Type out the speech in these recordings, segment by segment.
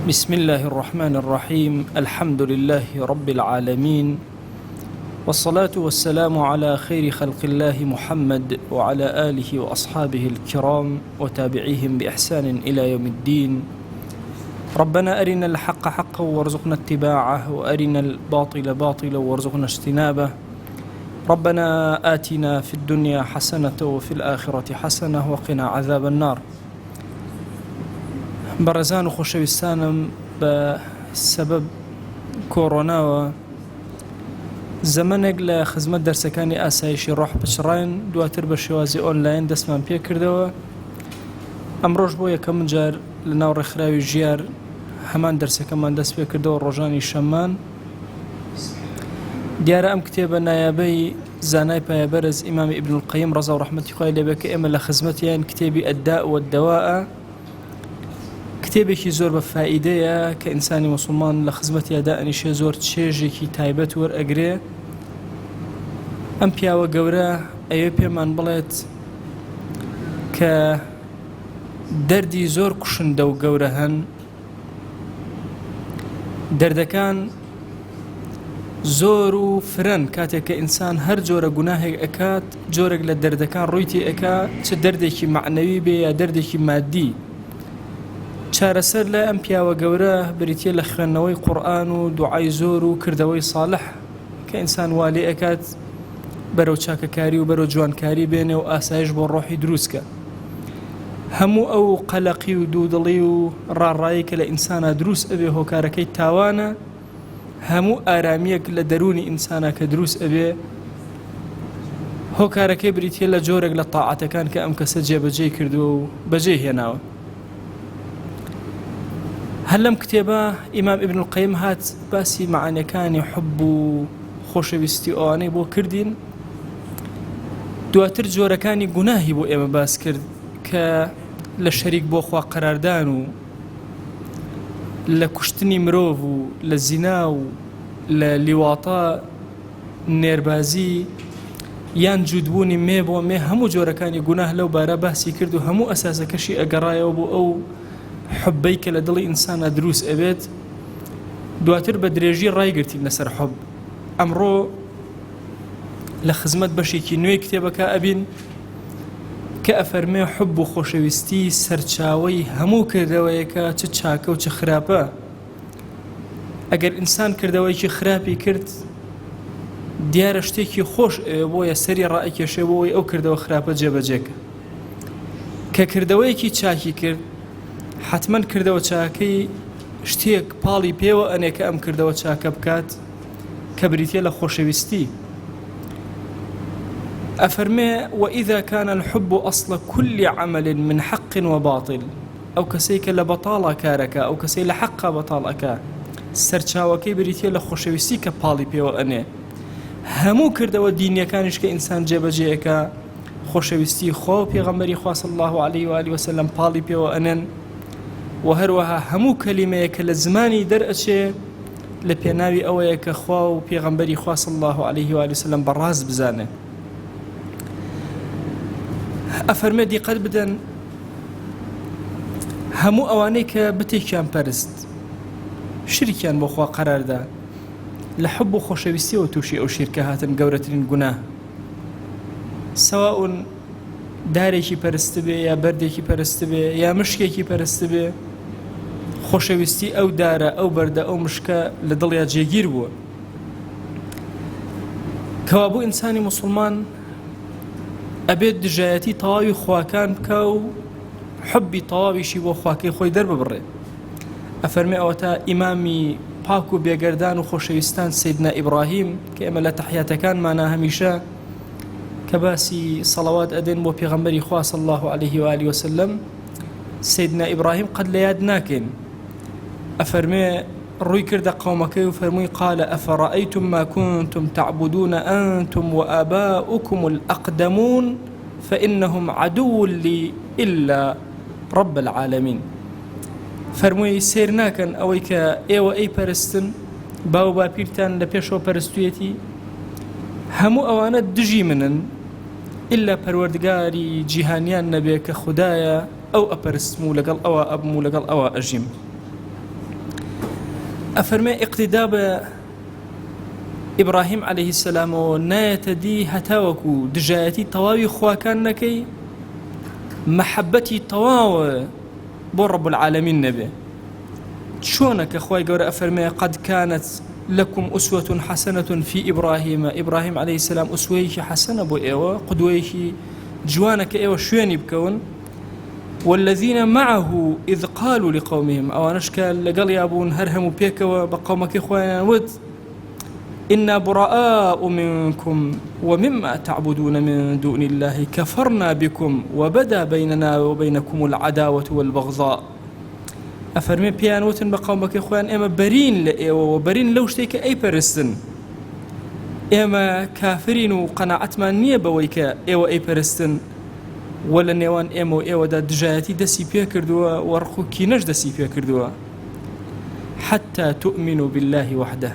بسم الله الرحمن الرحيم. الحمد لله رب العالمين، والصلاة والسلام على خير خلق الله محمد وعلى آله وأصحابه الكرام وتابعيهم بإحسان إلى يوم الدين. ربنا أرنا الحق حقا وارزقنا اتباعه، وأرنا الباطل باطلا وارزقنا اجتنابه. ربنا آتنا في الدنيا حسنة وفي الآخرة حسنة وقنا عذاب النار. بەڕێزان و خۆشەویستانم، بە سەبەب کۆڕۆناوە زەمانێک لە خزمەت دەرسەکانی ئاسایشی ڕۆح پچڕین، دواتر بە شێوازی ئۆنلاین دەستمان پێ کردەوە. ئەمڕۆژ بۆ یەکەم جار لە ناو ڕێکخراوی ژیار هەمان دەرسەکەمان دەست پێ کردەوە ڕۆژانی شەممان. دیارە ئەم کتێبە نایابەی زانای پایەبەرز ئیمامی ئیبن القەیم ڕەزا و ڕەحمەتی خوای لێبێ کە ئێمە لە خزمەتیان کتێبی ئەدداء وەددەواءە، کتێبێکی زۆر بە فائیدەیە کە ئینسانی موسڵمان لە خزمەتیادا ئەنیشێ زۆر چێژێکی تایبەت وەرئەگرێ. ئەم پیاوە گەورە ئەوێ پێمان بڵێت کە دەردی زۆر کوشندە و گەورە هەن، دەردەکان زۆر و فرەن کاتێک کە ئینسان هەر جۆرە گوناهێک ئەکات، جۆرێک لە دەردەکان ڕوویتی ئەکا، چ دەردێکی معنەوی بێ یا دەردێکی مادی. چارەسەر لە ئەم پیاوە گەورە بریتیە لە خوێندنەوەی قورئان و دوعای زۆر و کردەوەی ساڵح کە ئینسان والێ ئەکات بەرەو چاکەکاری و بەرەو جوانکاری بێنێ و ئاسایش بۆ ڕۆحی دروستکە. هەموو ئەو قەلەقی و دوودڵی و ڕاڕایی کە لە ئینسانە دروست ئەبێ هۆکارەکەی تاوانە، هەموو ئارامیەک لە دەرونی ئینسانە کە دروست ئەبێ هۆکارەکەی بریتیە لە جۆرێک لە تاعاتەکان کە ئەم کەسە جێبەجێ کردووە و بەجێ هێناوە. هەر لەم کتێبە ئیمام ئیبن القەیم هات باسی مەعانیەکانی حوب و خۆشەویستی ئەوانەی بۆ کردین، دواتر جۆرەکانی گوناهی بۆ ئێمە باس کرد کە لە شەریک بۆ خوا قەراردان و لە کوشتنی مرۆڤ و لە زینا و لە لیواتە نێربازی یان جوودبوونی مێ بۆ مێ، هەموو جۆرەکانی گوناه لەو بارە باسی کرد و هەموو ئەساسەکەشی ئەگەڕایەوە بۆ ئەو حبەی کە لە دڵی ئینسانە دروست ئەبێت. دواتر بە درێژی ڕایگرتین لەسەر حب. ئەمڕۆ لە خزمەت بەشێکی نوێی کتێبەکە ئەبین کە ئەفەرمێ حب و خۆشەویستی سەرچاوەی هەموو کردەوەیەکە، چ چاکە و چ خراپە. ئەگەر ئینسان کردەوەیکی خراپی کرد، دیارە شتێکی خۆش بۆیە سەری ڕائکێشێ بۆی ئەو کردەوە خراپە جێبەجێکە. کە کردەوەیەکی چاکی کرد، حتمما کردەوە چاکەی شتێک پاڵی پێوە ئەنێ کە ئەم کردەوە چاکە بکات کە بریتیە لە خۆشەویستی. ئەفەرمێ وإذا كان الحب أصل كل عمل من حق وباطل، ئەو کەسەی کە لە بەتاڵە کارەکە، ئەو کەسەی لە حەقا بەتاڵەکە، سەرچاوەکەی بریتیە لە خۆشەویستی کە پاڵی پێوە ئەنێ. هەموو کردەوە دینیەکانیش کە ئینسان جێبەجێەکە، خۆشەویستی خوا و پێغەمبەری خوا صلی الله عليه وآله وسلم پاڵی پێوە ئەنێن. و هەروەها هەموو کەلیمەیە کە لە زمانی دەرئەچێ لە پێناوی ئەوەیە کە خوا و پێغەمبەری خوا صلی الله عليه وآله وسلم بەڕاست بزانێ. ئەفەرمێ دیقەت بدەن، هەموو ئەوانەی کە بتێکیان پەرست، شریکیان بۆ خوا قەراردا، لە حب و خۆشەویستیەوە تووشی ئەو شیرکە هاتن گەورەترین گوناه. سەواون دارێکی پەرست بێ یا بەردێکی پەرست بێ یا مشکێکی پەرست بێ، خۆشەویستی ئەو دارە، ئەو بەردە، ئەو مشکە لە دڵیا جێگیر بووە. کەوابوو ئینسانی موسڵمان ئەبێت دژایەتی تەواوی خواکان بکە و حبی تەواویشی بۆ خواکەی خۆی دەرببڕێ. ئەفەرمێ ئەوە تا ئیمامی پاک و بێگەردان و خۆشەویستان سەیدنا ئیبراهیم کە ئێمە لە تەحیاتەکانمانە هەمیشە کە باسی سەڵەوات ئەدەن بۆ پێغەمبەری خوا صلی الله عليه وآله وسلم، سەیدنا ئیبراهیم قەت لە یاد ناکەین. ئەفەرمێ ڕووی کردە قەومەکەی و فەرمووی قال ئەفەڕەئەیتم ما كنتم تعبدون أنتم وآباؤكم الأقدمون فإنهم عدو لي إلا رب العالمين. فەرمووی سیر ناکەن ئەوەی کە ئێوە ئەی پەرستن، باو باپیرتان لە پێشەوە پەرستوویەتی، هەموو ئەوانە دژی منن إلا پەروەردگاری جیهانیان نەبێ کە خودایە ئەو ئەپەرستم و لەگەڵ ئەوە ئەبم و لەگەڵ ئەوە ئەژیم. ئەفەرمێ اقتدا بە ئیبراهیم عەلەیهی سەلامەوە نایەتە دی هەتاوەکو دژایەتی تەواوی خواکان نەکەی، مەحەبەتی تەواوە بۆ ڕەب العالەمین نەبێ. چۆنە کە خوای گەورە ئەفەرمێ قەد کانت لەکم ئوسوەة حەسەنەة فی ئیبراهیمە، ئیبراهیم عەلەیهی سەلام ئوسوەیەکی حەسەنە بۆ ئێوە، قودوەیەکی جوانە کە ئێوە شوێنی بکەون. والذين معه إذ قالوا لقومهم أوانش كان لقل يابون هرهم بيك وبقومك إخوانا ود إنا براء منكم ومما تعبدون من دون الله كفرنا بكم وبدا بيننا وبينكم العداوة والبغضاء. أفرمي بيانوتن بقومك إخوان إما برين لإيوة وبرين لو شتيك أي برستن، إما كافرين وقناعة ما نيبا ويك إيوة أي برستن، ولا نێوان ئێمە و ئێوەدا دژایەتی دەسی پێ کردووە و ڕخوکینەش دەسی پێ کردووە. حتى تؤمنوا بالله وحده،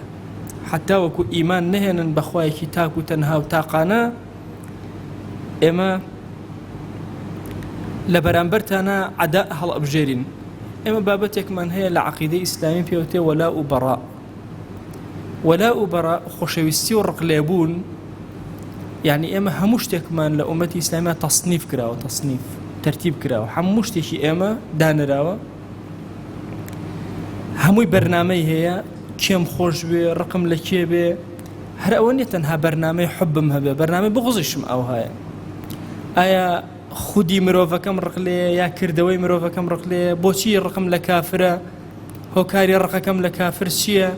حتى وەکو ئیمان نەهێنن بەخوایەکی تاک و تەنها و تاقانە، ئێمە لە بەرامبەرتانە عەدا هەڵئەبژێرین. ئێمە بابەتێکمان هەیە لە عەقیدەی ئیسلامی پێوتێ وەلاء و بەڕاء. وەلاء و بەڕاء خۆشەویستی و ڕقلێبوون، يعني ئێمە هەموو شتێکمان لە ئومەتی ئیسلامیە تەصنیف کراوە، تەصنیف تەرتیب کراوە، هەموو شتێکی ئێمە دانراوە، هەمووی بەرنامەی هەیە، کێم خۆش بێ، ڕقم لە کێ بێ، هەر ئەوە نیە تەنها بەرنامەی حوبم هەبێ، بەرنامەی بغزیشم ئەو هەیە. ئایا خودی مرۆڤەکەم ڕقلێ یا کردەوەی مرۆڤەکەم ڕقلێ؟ بۆچی ڕقم لە کافرە؟ هۆکاری ڕقەکەم لە کافر چییە؟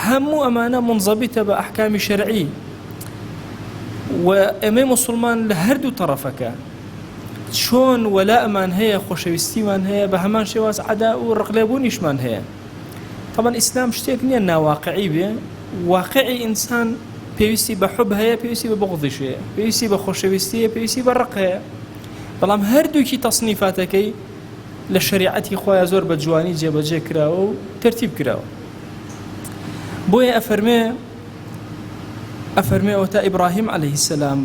هەموو ئەمانە منزەبیتە بە ئەحکامی شەرعی. و ئێمەی موسڵمان لە هەردوو تەڕەفەکە چۆن وەلاءمان هەیە، خۆشەویستیمان هەیە، بە هەمان شێواز عەدا و ڕقلێبوونیشمان هەیە. طبعا ئیسلام شتێک نییە ناواقعی بێ، واقعی ئینسان پێویستی بە حوب هەیە، پێویستی بە بغضیش هەیە، پێویستی بە خۆشەویستی هەیە، پێویستی بە ڕق هەیە. بەڵام هەردووکی تەصنیفاتەکەی لە شەریعەتی خۆیان زۆر بە جوانی جێبەجێ کراوە و تەرتیب کراوە. بۆیە ئەفەرمێ ئەوتا ئیبراهیم عەلەیهی سەلام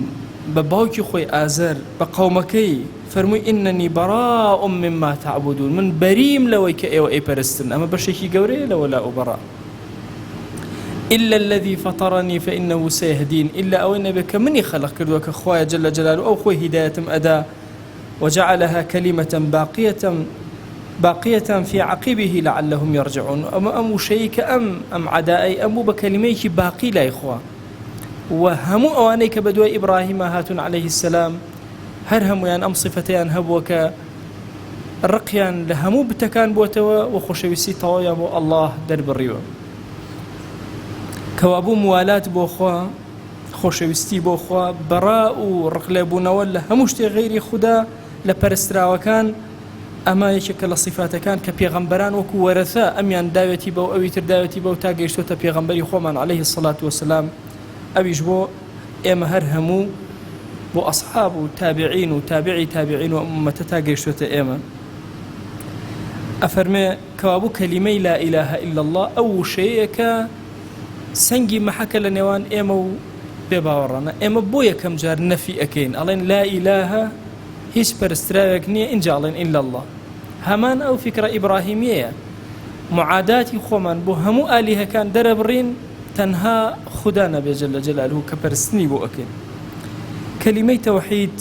بە باوکی خۆی ئازەر بە قەومەکەی فەرمووی ئینەنی بەڕاء مما تعبدون، من بەریم لەوەی کە ئێوە ئەیپەرستن. ئەمە بەشێکی گەورەیە لە وەلاء و بەڕاء. إلا الذي فطرني فإنه سيهدين، إلا أو نبي كمني خلق كردوا كخوايا جل جلاله أو خوي هداية أدا وجعلها كلمة باقية في عقبه لعلهم يرجعون. أم شيك أم عدائي أم بكلميك باقي لا إخوة. وهمو أوانيك بدوى إبراهيم هاتون عليه السلام هرهم يعني أم صفتيان هبوك الرقيان لهمو بتكان بوتوا وخشويسي طوايا بو الله درب الريوة كوابو موالات بو خوا، خۆشەویستی بۆ خوا، بەڕا و ڕقلێبوونەوە لە هەموو شتێ غەیری خودا لە پەرستراوەکان. ئەمە یەکێکە لە صیفاتەکان کە پێغەمبەران وەکو وەرەثە ئەمیان داوێتی بەو ئەوی تر داوێتی بەو تا گەیشتۆتە پێغەمبەری خۆمان عەلەیهی السەڵات وەسەلام. ئەویش بۆ ئێمە هەر هەموو بۆ ئەصحاب و تابعین و تابعی تابعین و ئومەتە تا گەیشتۆتە ئێمە. ئەفەرمێ کەوابوو کەلیمەی لا ئیلاهە ئیلا الله ئەو شەیەکە سەنگی مەحەکە لە نێوان ئێمە و بێ باوەڕانە. ئێمە بۆ یەکەم جار نەفی ئەکەین، ئەڵێن لا ئیلاهە، هیچ پەرستراوێک نییە، ئینجا ئەڵێن ئیلا الله. هەمان ئەو فکرە ئیبراهیمیەیە، معاداتی خۆمان بۆ هەموو ئالیهەکان دەرەبڕین، تەنها خوددا نەبێ جەل جەلالوهو کە پەرستنی بۆ ئەکەین. کەلیمەی تەوحید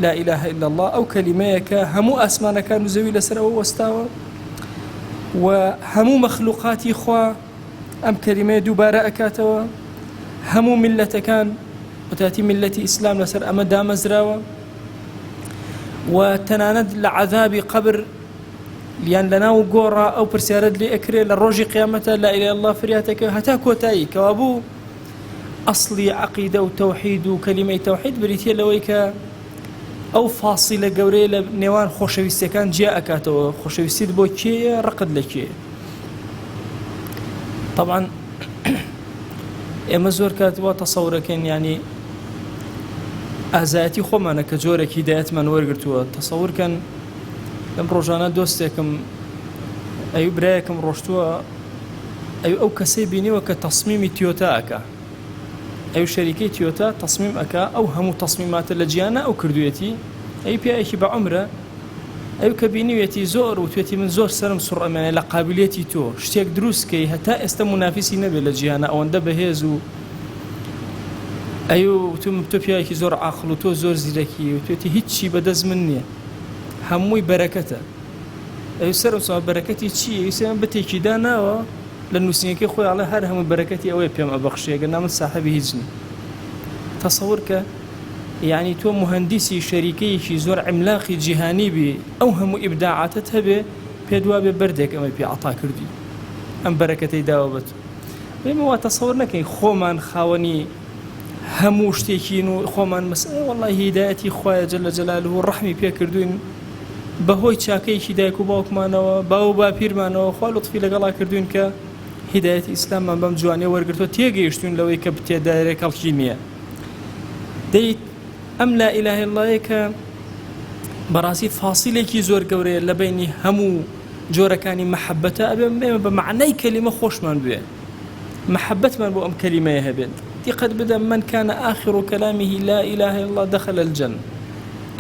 لا ئیلاهە ئیلا الله ئەو کەلیمەیە کە هەموو ئاسمانەکان و زەوی لەسەر ئەوە وەستاوە و هەموو مەخلوقاتی خوا ئەم کەلیمەیە دووبارە ئەکاتەوە. هەموو میلەتەکان وتاتی میلەتی ئیسلام لەسەر ئەمە دامەزراوە و تەنانەت لە عەذابی قەبر یان لەناو گۆڕا ئەو پرسیارەت لێ ئەکرێ لە ڕۆژی قیامەتە لا ئیلاهە ئیلا الله فریاتەکە هەتا کۆتایی. کەوابوو ئەسڵی عەقیدە و تەوحید و کەلیمەی تەوحید بریتیە لەوەی کە ئەو فاسیلە گەورەیە لە نێوان خۆشەویستیەکان جیا ئەکاتەوە. خۆشەویستیت بۆ کێیە؟ ڕقت لە کێیە؟ طبعا ئێمە زۆر کات وا تەسەورەکەین، یعنی ئازایەتی خۆمانە کە جۆرێکی هیدایەتمان وەرگرتووە. تەسەورکەن لەم ڕۆژانە دۆستێکم ئەوی برایەکم ڕۆشتووە، ئەو کەسەی بینیوە کە تەسمیمی تیۆتا ئەکا، ئەو شەریکەی تیۆتا تەسمیم ئەکا، ئەو هەموو تەسمیماتە لە جیانە ئەو کردوێتی، ئەی پیاەکی بە عومرە ئەو کە بینیوێتی زۆر و توێتی من زۆر سرم سوڕەمێنێ لە قابلیەتی تۆ شتێک دروستکەی هەتا ئێستا منافیسی نەبێت لە جیهانە ئەوەندە بەهێز و ئەو تۆ پیاوێکی زۆر عاقڵ و تۆ زۆر زیرەکی و توێتی هیچی بەدەست من نییە هەمووی بەرەکەتە ئەو سەرم سوڵ بەرەکەتی چییە ئیسێمە بەتێکی داناوە لە نووسینەکەی خۆی ئاڵێ هەر هەمووی بەرەکەتی ئەوەی پێم ئەبەخشێگە نامن ساحەبی هیچ نی تەسەوور کە یعنی تۆ مهندسی شەریکەیەکی زۆر عملاقی جیهانی بی ئەو هەموو ئیبداعاتت هەبێ پێ دوا بێ بەردێک ئەمە پێ عەتا کردی ئەم بەرەکەتەی داوە بە تۆ بێمە وا تەسەوور نەکەین خۆمان خاوەنی هەموو شتێکین و خۆمان مەسئلە وەڵڵی هیدایەتی خوایە جەلە جەلالوه و ڕەحمی پێ کردوین بەهۆی چاکەیەکی دایک و باوکمانەوە باو و باپیرمانەوە خوا لوتفی لەگەڵا کردوین کە هیدایەتی ئیسلاممان بەم جوانەیە وەرگرتووە تێگەیشتوین لەوەی کە بتێدایرێک هەڵکی نییە دەیت ئەم لا ئیلاهە ئیلڵڵاهە کە بەڕاستی فاسیلێکی زۆر گەورەیە لە بینی هەموو جۆرەکانی مەحەبەتە ئەبێ ئێمە بە معنای کەلیمە خۆشمان بوێ محبتمان بۆ ئەم کەلیمەیە هەبێت دقت بدە من كان آخر كلامه لا إله إلا الله دخل الجنة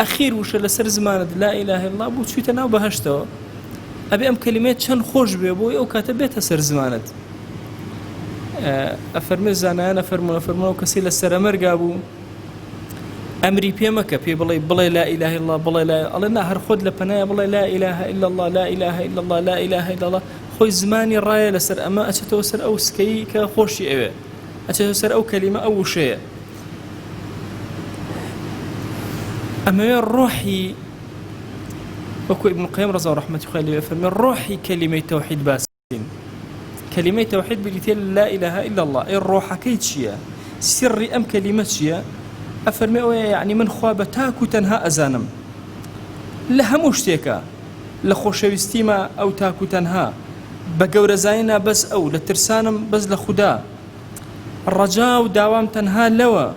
أخير وش لسر زمانة لا إله إلا الله بو تشويت ناو بهشتو أبي أم كلمات شن خوش بيبوي أو كاتبتها سر زمانة أفرمي زانان أفرمو وكسي لسر مرقابو أمري بيمك بي بلاي لا إله إلا الله بلاي لا الله نهر خد لبنايا بلاي لا إله إلا الله لا إله إلا الله لا إله إلا الله خوي زماني الراية لسر أما أشتو سر أو سكي كخوشي أوي أشتو سر أو كلمة أو شيء أما الروحي وكو ابن القيم رضي الله رحمة الله فرمي الروحي كلمة توحيد باسين كلمة توحيد بلتين لا إله إلا الله الروح كيت شيا سر أم كلمة شيا أفرمي يعني من خواب تاكو تنها أزانم لها مشتكى لخوشويستيما أو تاكو تنها بقور زاينا بس أو لترسانم بس لخدا الرجاء ودوام تنها لوا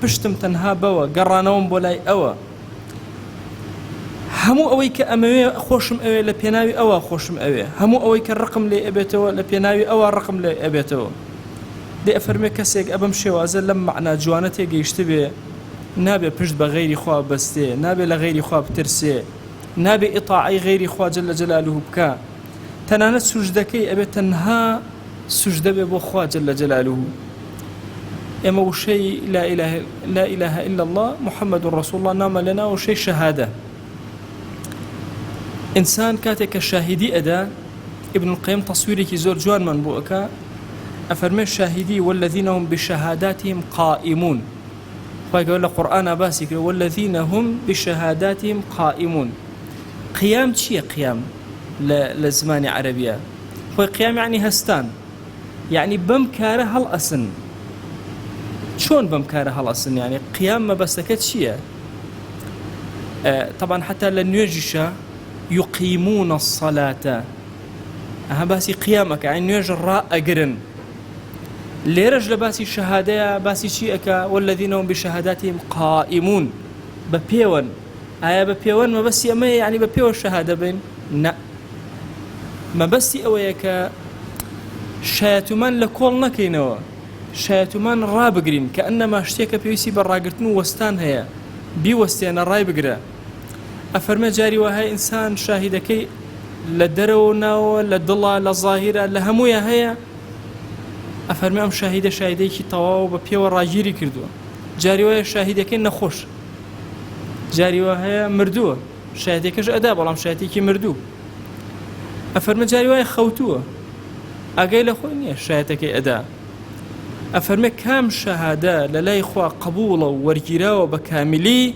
بشتم تنها بوا قرانوم بولاي أوا همو أوي كأموي خوشم أوي لبيناوي أوا خوشم أوي همو أوي كالرقم لي أبيتو لبيناوي أوا الرقم لي أبيتو دي أفرمي كسيك أبم شوازة لما معنا جوانتي يشتبه نابي بشت بغيري خواب بستي نابي لغيري خواب ترسي نابي إطاعي غيري خواب جل جلاله بكا تنانت سجدكي أبي تنها سجد ببو خواب جل جلاله إما وشي لا إله إلا الله محمد رسول الله نام لنا وشي شهادة إنسان كاتك الشاهدي أدا ابن القيم تصويرك زور جوان من بوكا أفرمي الشاهدي والذين هم بشهاداتهم قائمون فيقول القرآن باسك والذين هم بشهاداتهم قائمون قيام شيء قيام لزمان عربية قيام يعني هستان يعني بمكاره هالأسن شون بمكاره هالأسن يعني قيام ما بسكت شيء طبعا حتى لنيجش يقيمون الصلاة باسي قيامك يعني نيجر راء أقرن ليرج باسي شهادة باسي شيئك والذين هم بشهاداتهم قائمون ببيون ببيون ما بس يعني ببيون الشهادة بين لا ما بس أويك شاتمان لكل نكينوا شاتمان رابقرين كأنما اشتيك بيسي براقرتنو وستان هيا بيوستين الراي بقرا أفرمي جاري وهي إنسان شاهدكي لدرونا لدلا لظاهرة لهمويا هيا أفرمي أم شاهديكي طواو ببيو راجيري كردو جاري وهي شاهدكي نخوش جاري وهي مردوه شاهدكيش أداب والله شاهدكي مردو أفرمي جاري وهي خوتوه أقايل أخويني شاهدكي أداب أفرمي كام شهادة للاي خوا قبولة ورجراوة بكاملي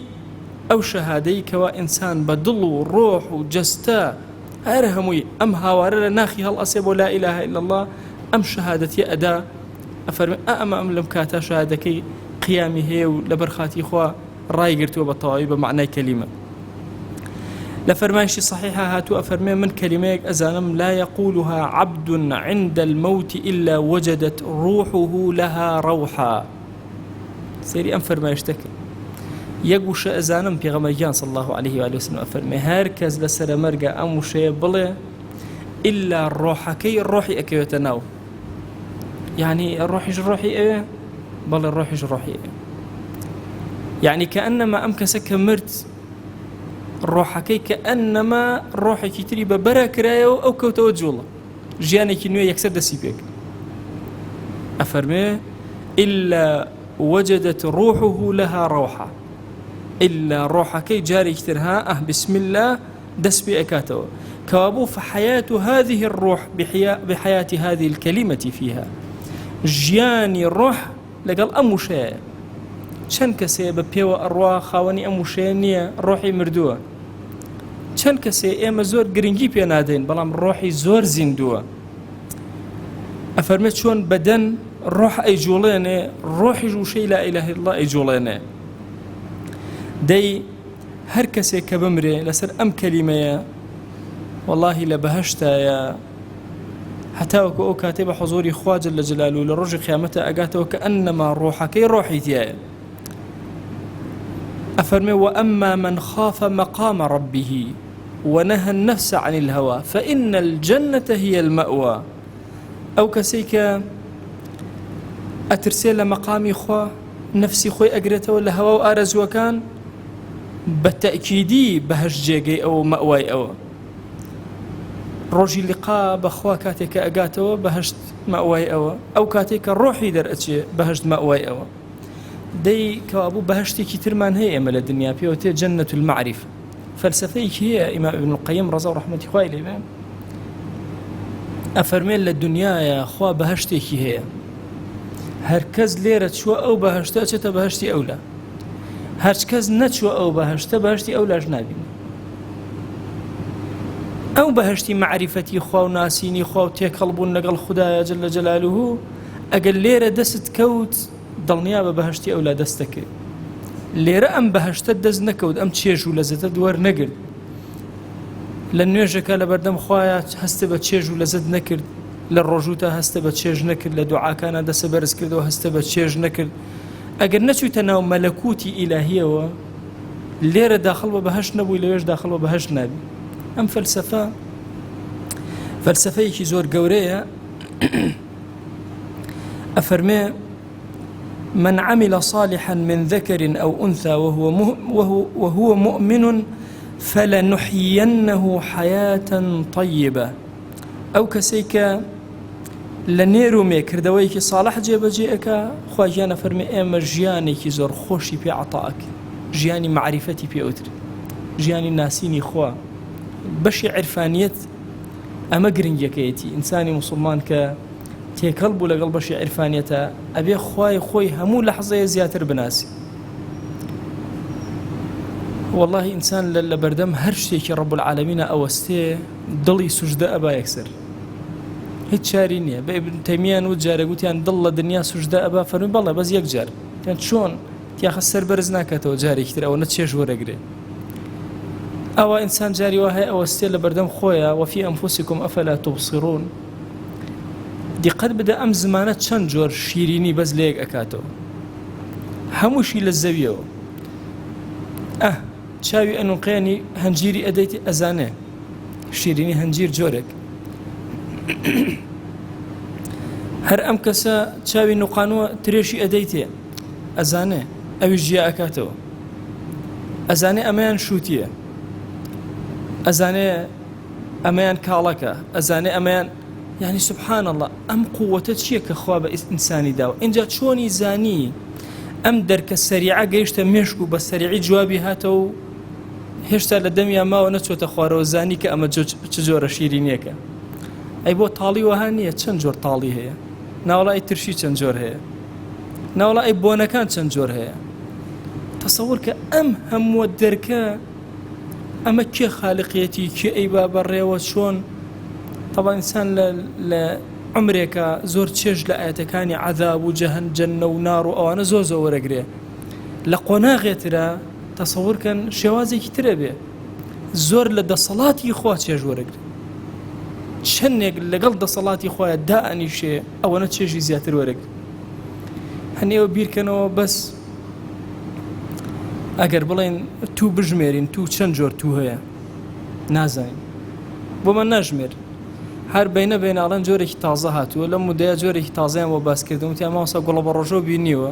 أو شهاديك وإنسان بدلو روح وجستا أرهمي أم هاوار ناخي هالأصيب ولا إله إلا الله أم شهادتي أداء أفرمي أم لمكاتا شهادكي قيامي هي ولبرخاتي خوا راي قرتوا بالطوائب بمعنى كلمة لفرمايشي صحيحة هاتوا أفرمي من كلمة أزانم لا يقولها عبد عند الموت إلا وجدت روحه لها روحا سيري أم فرمايشتك يقوش أزانم بيغمجان صلى الله عليه وآله وسلم أفرمي هاركز لسر مرقى أم شيء بلي إلا الروحكي الروحي أكيوتناو يعني الروحي إيه بل الروحي إيه يعني كأنما أمكسك مرت ڕۆحەکەی کە ئەنەما ڕۆحێکی تری بە بەرە کرایەوە ئەو کەوتەوە جوڵە ژیانێکی نوێ یەکسەر دەسی پێک ئەفەرمێ إلا وجدت روحه لها روحة إلا روحكي جاري اكترها بسم الله دس بأكاته كوابو فحياة هذه الروح بحياة هذه الكلمة فيها جياني الروح لقال أموشي چەند کەسێ بە پێوە ئەڕوا خاوەنی ئەم وشەیە نییە ڕۆحی مردووە چەند کەسێ ئێمە زۆر گرنگی پێ نادەین بەڵام ڕۆحی زۆر زیندووە ئەفەرمێت چۆن بەدەن ڕۆح ئەیجوڵێنێ ڕۆحیش وشەی لا ئیلاهە ئیلڵا ئەیجوڵێنێ دەی هەر کەسێک کە بمرێ لەسەر ئەم کەلیمەیە وەڵاهی لە بەهەشتایە هەتاوەکو ئەو کاتێ بە حوزوری خوا جەل جەلالوه لە ڕۆژی قیامەتە ئەگاتەوە کە ئەنەما ڕۆحەکەی ڕۆحی تایە أفرمي وأما من خاف مقام ربه ونهى النفس عن الهوى فإن الجنة هي المأوى أو كسيك أترسل مقامي خوا نفسي خوي أقرته ولا هوا وآرز وكان بالتأكيدي بهش جيجي أو مأواي ڕۆژی لقا بەخوا کاتێککە ئەگاتەوە بەهشت مەوای ئەوە ئەو کاتێککە ڕۆحی دەرئەچێ بەهشت مەوای ئەوە دەی کەوابوو بەهشتێکی ترمان هەیە ئێمە لە دنیا پێوتێ جەنەت المەعریفە فەلسەفەیەکی هەیە ئیمام ابن القەیم ڕەزا و ڕەحمەتی خوای لێبێ ئەفەرمێن لە دنیایە خوا بەهشتێکی هەیە هەر کەس لێرە چووە ئەو بەهشتە چێتە بەهشتی ئەولا هەرچ کەس نەچووە ئەو بەهشتە بەهشتی ئەولاش نابین ئەو بەهشتی معریفەتی خوا و ناسینی خوا و تێکەڵبوون لەگەڵ خودایە جەل جەلالوه ئەگەر لێرە دەست کەوت دڵنیا بە بەهشتی ئەولا دەست دەکرد لێرە ئەم بەهشتە دەست نەکەوت ئەم چێژ و لەزەتە دووەرنەگرت لە نوێژەکە لە بەردەم خوایە هەستە بە چێژ و لەزەت نەکرد لە ڕۆژوتە هەستە بە چێژ نەکرد لە دوعاکانە دەسە بەرز کردەوە هەستە بە چێژ نەکرد ئەگەر نەچوویتە ناو مەلەکوتی ئیلاهیەوە لێرە داخڵ بە بەهشت نەبووی لەوێش داخڵ بە بەهشت نابی ئەم فەلسەفەیەکی زۆر گەورەیە ئەفەرمێ من عمل صالحا من ذكر أو أنثى وهو مؤمن فلنحيينه حياة طيبة أو كسيك لنيرو ميكردويك صالح جيبجيئك خواجانا فرمي إما جيانيك زور خوشي بي عطاك جياني معرفتي بي أوتر جياني ناسيني خوا بشي عرفانيت أما قرنجيكيتي إنساني مسلمان ك تێکەڵبوو لەگەڵ بەشی عرفانیەتە ئەبێ خوای خۆی هەموو لەحظەیە زیاتر بناسی والله ئینسان لە بەردەم هەر شتێکی ڕەب العالەمینە ئەوەستێ دڵی سوژدە ئەبا یەکسەر هیچ چاری نییە بە ئیبن تەیمیان و جارە گوتیان دڵ لە دنیا سوژدە ئەبا فەرمی بەڵێ بەس یەک جار یان چۆن تیاخە سەر بەرز ناکاتەوە جارێکی تر ئەوە نەچێژ وەرەگرێ ئەوە ئینسان جاری وا هەیە ئەوەستێ لە بەردەم خۆیە وەفی ئەنفوسیکم ئەفەلا تبصرون دیقەت بدە ئەم زمانە چەند جۆر شیرینی بەس لە یەک ئەکاتەوە هەمووشی لە زەویەوە چاوی ئەنوقیانی هەنجیری ئەدەیتی ئەزانێ شیرینی هەنجیر جۆرێک هەر ئەم کەسە چاوی نوقانوە ترێشی ئەدەیتێ ئەزانێ ئەوی ژیا ئەکاتەوە ئەزانێ ئەمەیان شووتیە ئەزانێ ئەمەیان کاڵەکە ئەزانێ ئەمەیان يعني سبحان الله أم قوة تشيك خواب إنساني داو إنجا تشوني زاني أم درك السريعة جيشت مشكو بالسريع جوابي هاتو هشتا لدميا ما ونتشو تخوارو زاني كأما تجور شيرينيك أي بو طالي وهانية تشنجور طالي هي ناولا أي ترشي تشنجور هي ناولا أي بونا كان تشنجور هي تصورك أم هم ودرك أما كي خالقيتي كي أي بابا الريوة شون طبعا إنسان لعمرك زور تشج لآياتكاني عذاب وجهن جنة ونار وأوانا زوزو ورقريه لقناغي ترى تصور كان شوازي كتير بيه زور لدى صلاتي إخوة تشج ورقريه شنك لقل دا صلاتي إخوة داءني شيء أوانا تشجي زياتر ورق هني وبير كانوا بس أقر بلين تو بجميرين تو چند تو هيا نازاين بوما نجمر هر بینە بیناڵەن جۆرێکی تازە هاتووە لەم مودەیە جۆرێکی تازەیان بۆ باس کردم وتی ئەمە وەسا گوڵە بە ڕۆژۆ بینیوە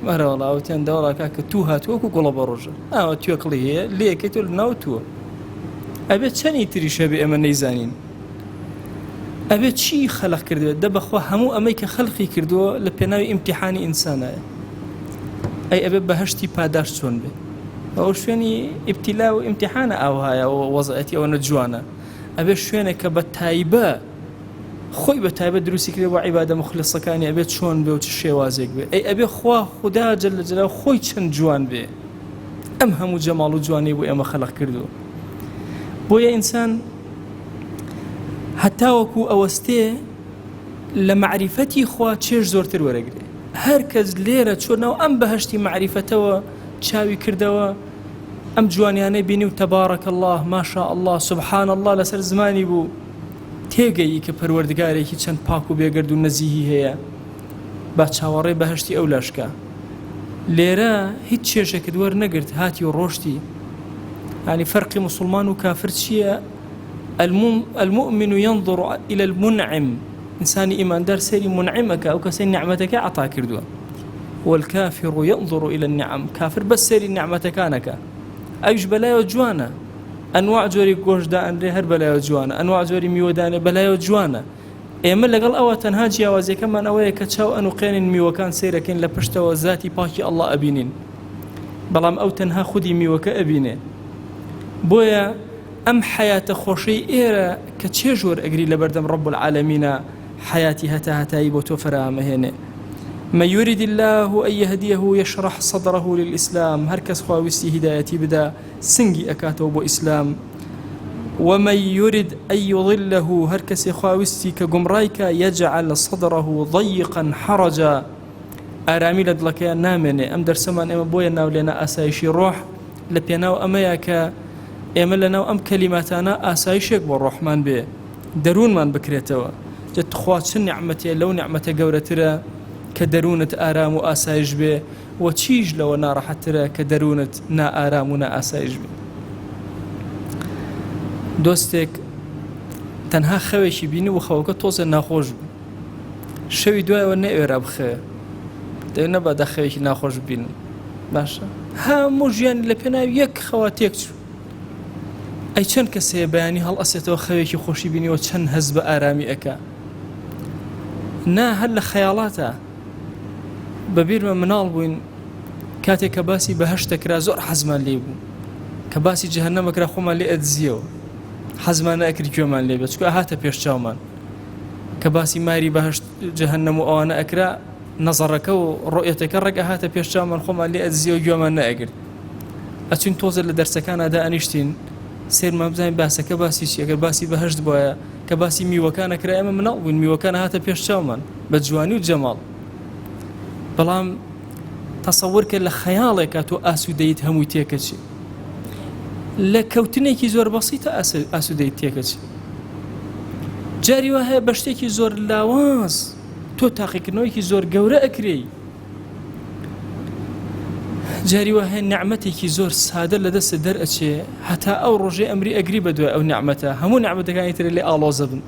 مەرەوەڵا ئەوتیان داوەڵا کە تو هاتووەکو گوڵە بە ڕۆژە ئەوە توێکڵی هەیە لێکەیت لە ناو تووە ئەبێت چەندی تریشە بێ ئێمە نەیزانین ئەبێت چی خەلق کردوێت دە بەخوا هەموو ئەمەی کە خەلقی کردووە لە پێناوی ئیمتیحانی ئینسانایە ئەی ئەبێت بەهەشتی پاداش چۆن بێ ئەو شوێنی ئیبتیلا و ئیمتیحانە ئاوهایە و وەزعەتی ئەوە نەجوانە ئەبێت شوێنێک کە بە تایبە خۆی بە تایبە دروستی کرێ بۆ عیبادە مخلصەکانی ئەبێت چۆن بێ و چ شێوازێک بێ ئەی ئەبێ خوا خوددا جەل جەلالەهو خۆی چەند جوان بێ ئەم هەموو جەماڵ و جوانی بۆ ئێمە خەلق کردووە بۆیە ئینسان هەتا وەکو ئەوەستێ لە معریفەتی خوا چێژ زۆرتر وەرەگرێ هەر کەس لێرە چۆنەوە ئەم بەهەشتی معریفەتەوە چاوی کردەوە ئەم جوانیانەی بینی و تەبارەکە الله ماشاء الله سبحان الله لەسەر زمانی بوو تێگەیی کە پەروەردگارێکی چەند پاک و بێگرد و نەزیهی هەیە با چاوەڕێی بەهەشتی ئەو لاشکە لێرە هیچ چێژێکت وەرنەگرت هاتی و ڕۆشتی يعني فرق مسلمان وكافر شيء المؤمن ينظر إلى المنعم إنسان إيمان دار سيري منعمك أو كسير نعمتك أعطى كردوا والكافر ينظر إلى النعم كافر بس سيري نعمتك أنك أيش بلايا جوانا أنواع جوري قوش دان هر بلايا جوانا أنواع جوري ميودان بلايا جوانا ئێمە لەگەڵ ئەوە تەنها جیاوازیەکەمان ئەوەیە کە چاو ئەنوقێنین میوەکان سیرەکەین لە پشتەوە ذاتی پاکی ئەڵڵا ئەبینین بەڵام ئەو تەنها خودی میوەکە ئەبینێ بۆیە ئەم حیاتە خۆشەی ئێرە کە چێ ژۆر ئەگری لە بەردەم ڕەب العالەمینە حیاتی هەتایی بۆ تۆ فەرامەهێنێ من يريد الله أن يهديه يشرح صدره للإسلام هر کەس خواویستی هدایەتی بدا سنگی ئەکاتەوە بۆ ئیسلام ومن يرد أن يضله هر کەسێ خواویستی کە گومڕایکە يجعل صدره ضيقا حرجا ئارامی لە دڵەکەیان نامێنێ ئەم دەرسەمان ئێمە بۆیە ناو لێنە ئاسایشی ڕۆح لە پێناو ئەمەیە کە ئێمە لەناو ئەم کەلیماتانە ئاسایشێک بۆ ڕۆحمان بێ دەروونمان بکرێتەوە جەت خوا چ نیعمەتێ لەو نیعمەتە گەورەترە کە دەروونت ئارام و ئاسایش بێ و چیش لەوە ناڕەحەتترە کە دەروونت نائارام و نائاسایش بێ دۆستێک تەنها خەوێکی بینی و خەوەکە تۆزە ناخۆش بوو شەوی دوایەوە نەئێرا بخێ دەی نەبادا خەوێکی ناخۆش بینن باشە هەموو ژیانی لە پێناو یەک خەوا تێک چوو ئەی چەند کەسەیە بەیانی هەڵ ئەسێتەوە خەوێکی خۆشی بینیەوە چەند هەز بە ئارامی ئەکا نا هەر لە خەیاڵاتە بەبیرمە مناڵ بووین کاتێک کە باسی بەهەشتەکرا زۆر حەزمان لێ بوو کە باسی جەهەنەمەکرا خۆمان لێ ئەدزیەوە حەزمان نەئەکرد گوێمان لێ بێت چکە هاتە پێش چاومان کە باسی ماری بەهەشت جەهەنەم و ئەوانە ئەکرا نەزەڕەکە و ڕۆیەتەکە ڕێگە هاتە پێش چاومان خۆمان لێ ئەدزیەوە گوێمان نەئەگرت ئەچین تۆزە لە دەرسەکانەدا ئەنیشتین سێرمان بزانین باسەکە باسی چی ئەگەر باسی بەهەشت بووە کە باسی میوەکانە کرا ئێمە مناڵ بووین میوەکانە هاتە پێش چاومان بە جوانی و جەماڵ بەڵام تەسەوور کە لە خەیاڵێکە تۆ ئاسوودەیت هەمووی تێکەچی لە کەوتنێکی زۆر بەسیتە ئاسوودەیت تێکەچی جاری وا هەیە بە شتێکی زۆر لاواز تۆ تاقیکردنەوەیکی زۆر گەورە ئەکرێی جاری وا هەیە نیعمەتێکی زۆر سادە لە دەستە دەرئەچێ هەتا ئەو ڕۆژێ ئەمری ئەگری بە دوای ئەو نیعمەتە هەموو نیعمەتەکانی ترە لێ ئاڵۆزە بن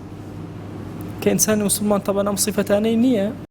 کە ئینسانی موسڵمان تەبەن ئەم سیفەتانەی نییە